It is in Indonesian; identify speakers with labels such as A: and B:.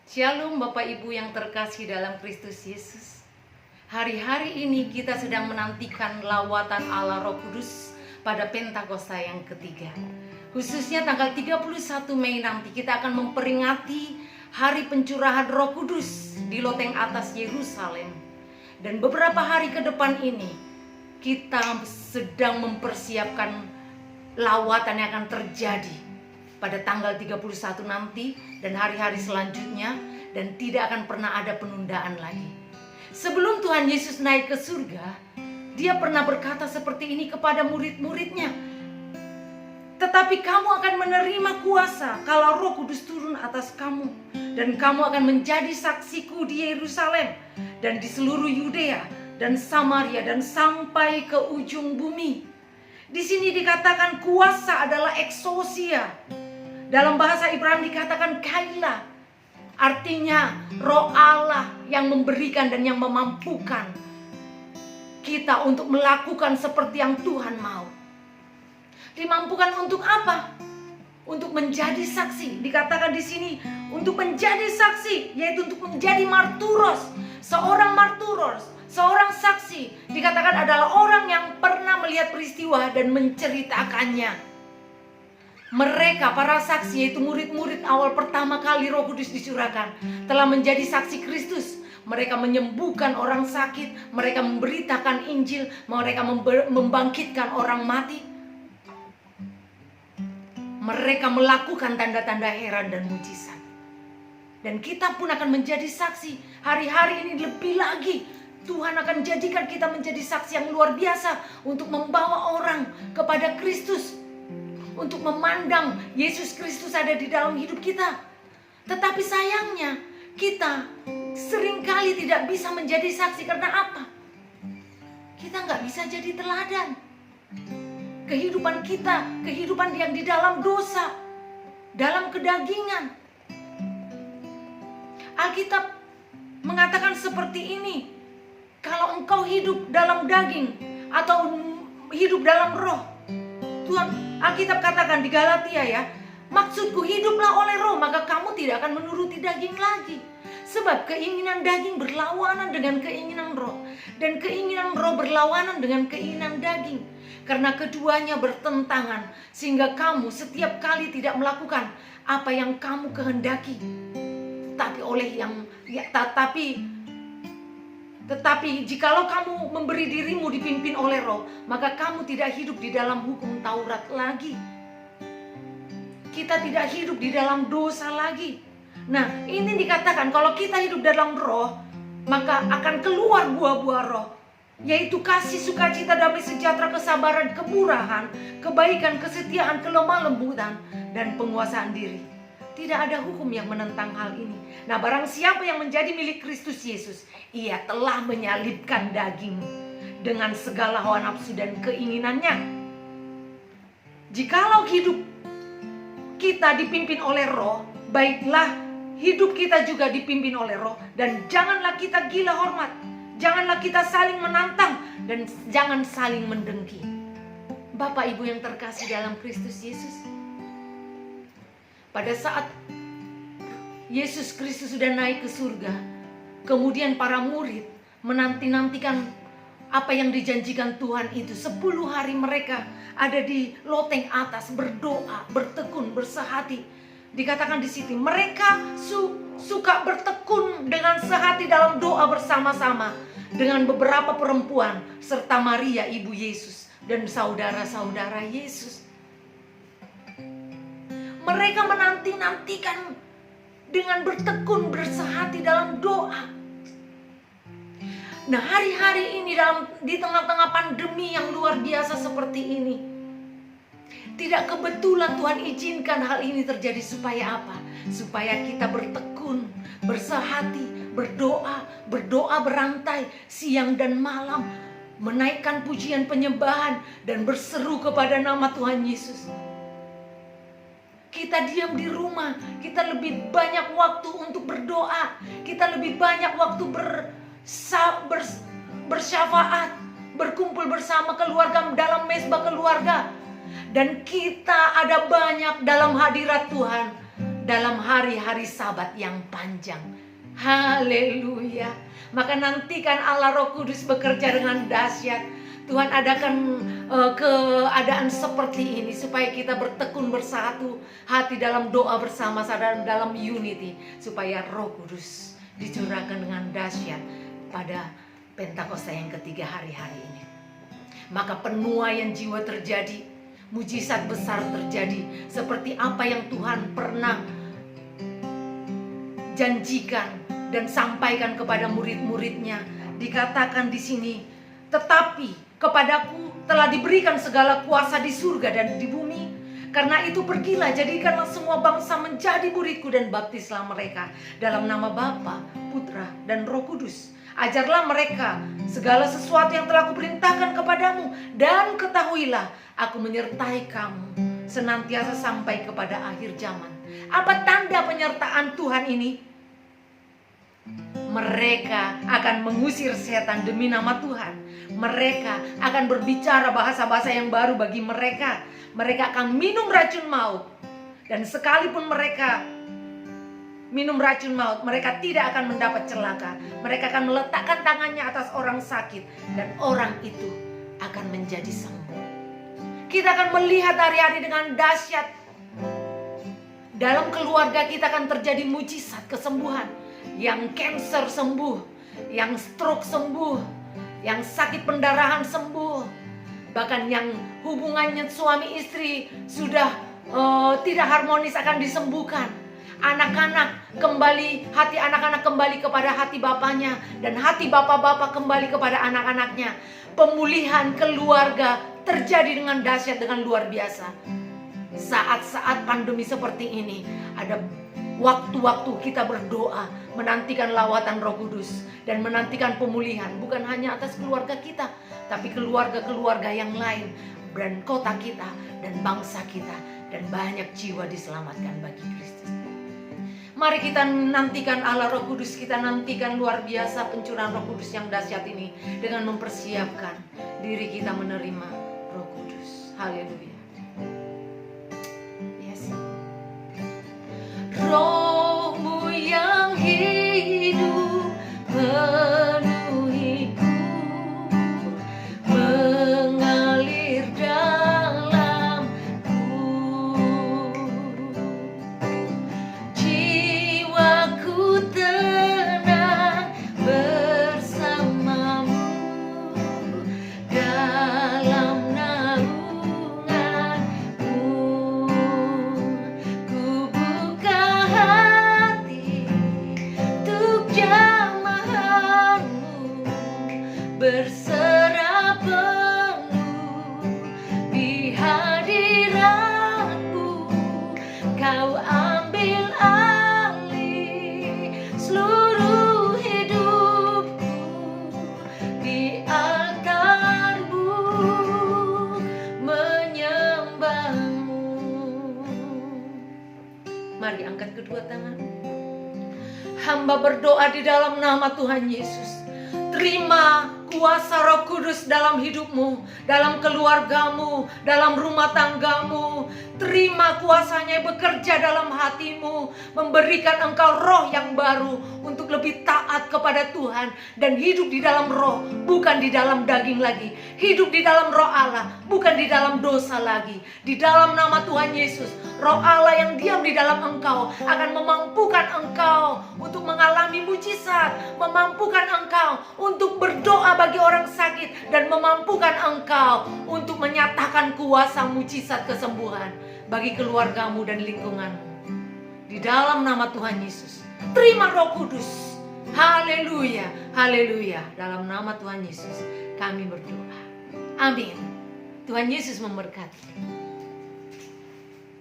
A: Shalom Bapak Ibu yang terkasih dalam Kristus Yesus. Hari-hari ini kita sedang menantikan lawatan Allah Roh Kudus pada Pentakosta yang ketiga. Khususnya tanggal 31 Mei nanti kita akan memperingati hari pencurahan Roh Kudus di loteng atas Yerusalem. Dan beberapa hari ke depan ini kita sedang mempersiapkan lawatan yang akan terjadi pada tanggal 31 nanti dan hari-hari selanjutnya, dan tidak akan pernah ada penundaan lagi. Sebelum Tuhan Yesus naik ke surga, Dia pernah berkata seperti ini kepada murid-muridnya, "Tetapi kamu akan menerima kuasa kalau Roh Kudus turun atas kamu, dan kamu akan menjadi saksiku di Yerusalem dan di seluruh Yudea dan Samaria dan sampai ke ujung bumi." Di sini dikatakan kuasa adalah exousia. Dalam bahasa Ibrani dikatakan kaila. Artinya Roh Allah yang memberikan dan yang memampukan kita untuk melakukan seperti yang Tuhan mau. Dimampukan untuk apa? Untuk menjadi saksi. Dikatakan di sini untuk menjadi saksi, yaitu untuk menjadi marturos. Seorang marturos, seorang saksi dikatakan adalah orang yang pernah melihat peristiwa dan menceritakannya. Mereka, para saksi, yaitu murid-murid awal pertama kali Roh Kudus dicurahkan, telah menjadi saksi Kristus. Mereka menyembuhkan orang sakit, mereka memberitakan Injil, mereka membangkitkan orang mati. Mereka melakukan tanda-tanda heran dan mujizat. Dan kita pun akan menjadi saksi. Hari-hari ini lebih lagi Tuhan akan jadikan kita menjadi saksi yang luar biasa untuk membawa orang kepada Kristus, untuk memandang Yesus Kristus ada di dalam hidup kita. Tetapi sayangnya kita seringkali tidak bisa menjadi saksi. Karena apa? Kita nggak bisa jadi teladan. Kehidupan kita, kehidupan yang di dalam dosa, dalam kedagingan. Alkitab mengatakan seperti ini, kalau engkau hidup dalam daging atau hidup dalam roh, Tuhan Alkitab katakan di Galatia ya, maksudku hiduplah oleh roh, maka kamu tidak akan menuruti daging lagi. Sebab keinginan daging berlawanan dengan keinginan roh, dan keinginan roh berlawanan dengan keinginan daging. Karena keduanya bertentangan, sehingga kamu setiap kali tidak melakukan apa yang kamu kehendaki. Tetapi jikalau kamu memberi dirimu dipimpin oleh roh, maka kamu tidak hidup di dalam hukum Taurat lagi. Kita tidak hidup di dalam dosa lagi. Nah, ini dikatakan kalau kita hidup dalam roh, maka akan keluar buah-buah roh, yaitu kasih, sukacita, damai sejahtera, kesabaran, kemurahan, kebaikan, kesetiaan, kelemah lembutan, dan penguasaan diri. Tidak ada hukum yang menentang hal ini. Nah, barang siapa yang menjadi milik Kristus Yesus, ia telah menyalibkan daging dengan segala hawa nafsu dan keinginannya. Jikalau hidup kita dipimpin oleh roh, baiklah hidup kita juga dipimpin oleh roh. Dan janganlah kita gila hormat, janganlah kita saling menantang, dan jangan saling mendengki. Bapak Ibu yang terkasih dalam Kristus Yesus, pada saat Yesus Kristus sudah naik ke surga, kemudian para murid menanti-nantikan apa yang dijanjikan Tuhan itu. 10 hari mereka ada di loteng atas berdoa, bertekun, bersehati. Dikatakan di situ mereka suka bertekun dengan sehati dalam doa bersama-sama dengan beberapa perempuan serta Maria ibu Yesus dan saudara-saudara Yesus. Mereka menanti-nantikan dengan bertekun, bersehati dalam doa. Nah, hari-hari ini di tengah-tengah pandemi yang luar biasa seperti ini, tidak kebetulan Tuhan izinkan hal ini terjadi. Supaya apa? Supaya kita bertekun, bersehati, berdoa berantai siang dan malam, menaikkan pujian penyembahan dan berseru kepada nama Tuhan Yesus. Kita diam di rumah, kita lebih banyak waktu untuk berdoa, kita lebih banyak waktu bersyafaat, berkumpul bersama keluarga dalam mesbah keluarga. Dan kita ada banyak dalam hadirat Tuhan, dalam hari-hari Sabat yang panjang. Haleluya. Maka nantikan Allah Roh Kudus bekerja dengan dahsyat. Tuhan adakan keadaan seperti ini supaya kita bertekun bersatu hati dalam doa bersama dalam unity, supaya Roh Kudus dicurahkan dengan dahsyat pada Pentakosta yang ketiga hari-hari ini. Maka penuaian jiwa terjadi, mujizat besar terjadi seperti apa yang Tuhan pernah janjikan dan sampaikan kepada murid-muridnya. Dikatakan di sini, tetapi kepadaku telah diberikan segala kuasa di surga dan di bumi. Karena itu pergilah, jadikanlah semua bangsa menjadi muridku dan baptislah mereka dalam nama Bapa, Putra, dan Roh Kudus. Ajarlah mereka segala sesuatu yang telah kuperintahkan kepadamu, dan ketahuilah aku menyertai kamu senantiasa sampai kepada akhir zaman. Apa tanda penyertaan Tuhan ini? Mereka akan mengusir setan demi nama Tuhan. Mereka akan berbicara bahasa-bahasa yang baru bagi mereka. Mereka akan minum racun maut. Dan sekalipun mereka minum racun maut, mereka tidak akan mendapat celaka. Mereka akan meletakkan tangannya atas orang sakit, dan orang itu akan menjadi sembuh. Kita akan melihat hari-hari dengan dahsyat. Dalam keluarga kita akan terjadi mujizat kesembuhan. Yang kanker sembuh, yang stroke sembuh, yang sakit pendarahan sembuh, bahkan yang hubungannya suami istri sudah tidak harmonis akan disembuhkan. Anak-anak kembali, hati anak-anak kembali kepada hati bapaknya, dan hati bapak-bapak kembali kepada anak-anaknya. Pemulihan keluarga terjadi dengan dahsyat, dengan luar biasa. Saat-saat pandemi seperti ini, ada waktu-waktu kita berdoa, menantikan lawatan Roh Kudus, dan menantikan pemulihan bukan hanya atas keluarga kita, tapi keluarga-keluarga yang lain, dan kota kita, dan bangsa kita, dan banyak jiwa diselamatkan bagi Kristus. Mari kita nantikan Allah Roh Kudus, kita nantikan luar biasa pencurahan Roh Kudus yang dahsyat ini dengan mempersiapkan diri kita menerima Roh Kudus. Haleluya. Roh-Mu yang hidup penuhiku, mengalir dalamku. Jiwaku tenang bersamamu dalam berserah penuh di hadiratmu. Kau ambil alih seluruh hidupku di altarmu, menyembahmu. Mari angkat kedua tangan. Hamba berdoa di dalam nama Tuhan Yesus. Terima kuasa Roh Kudus dalam hidupmu, dalam keluargamu, dalam rumah tanggamu. Terima kuasanya bekerja dalam hatimu, memberikan engkau roh yang baru untuk lebih taat kepada Tuhan dan hidup di dalam roh, bukan di dalam daging lagi. Hidup di dalam roh Allah, bukan di dalam dosa lagi. Di dalam nama Tuhan Yesus, roh Allah yang diam di dalam engkau akan memampukan engkau untuk mengalami mujizat, memampukan engkau untuk berdoa bagi orang sakit, dan memampukan engkau untuk menyatakan kuasa mujizat kesembuhan bagi keluargamu dan lingkunganmu. Di dalam nama Tuhan Yesus, terima Roh Kudus. Haleluya, haleluya. Dalam nama Tuhan Yesus kami berdoa. Amin. Tuhan Yesus memberkati.